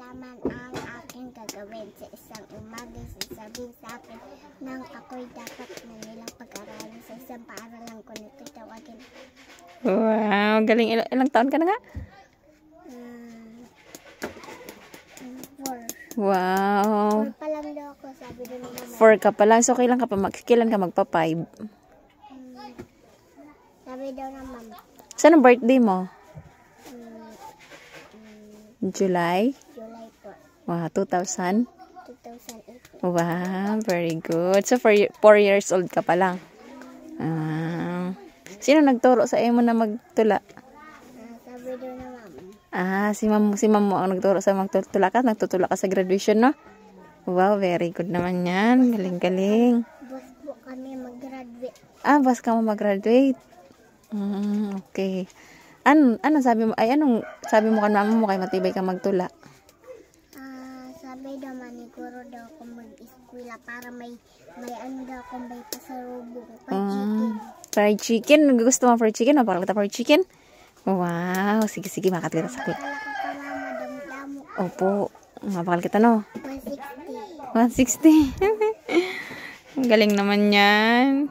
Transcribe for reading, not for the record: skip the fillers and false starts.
malaman ang aking gagawin sa isang umaga. Sasabihin sa akin nang ako'y dapat na nilang pag-aralin sa isang paaralan ko nito tawagin. Wow, galing. Ilang taon ka na nga? 4. Wow. 4 pa lang daw ako, sabi doon ni mama. 4 ka pa lang. So, kailan ka pa kailan ka magpa-5? Sabi daw ng mama. Saan ang birthday mo? July? July po. Wow, 2000? 2008. Wow, very good. So, 4 years old ka pa lang. Sino nagturo sa iyo mo na magtula? Sabi daw ng mama. Si ma'am mo ang nagturo sa magtutula ka. Nagtutula ka sa graduation, no? Wow, very good naman yan. Galing-galing. Bus po kami mag-graduate. Bus ka mo mag-graduate. Okay. Anong sabi mo? Anong sabi mo kan mama mo kay matibay ka magtula? Sabi daw maniguro daw ako mag-eskwela para may ano daw akong may pasalubong. Fried chicken. Gusto mo fried chicken? Mapakal kita fried chicken? Wow. Sige, makatira sa akin. Akala ko pa mama, damo-damo. Opo. Mapakal kita, no? 160. 160. Galing naman yan.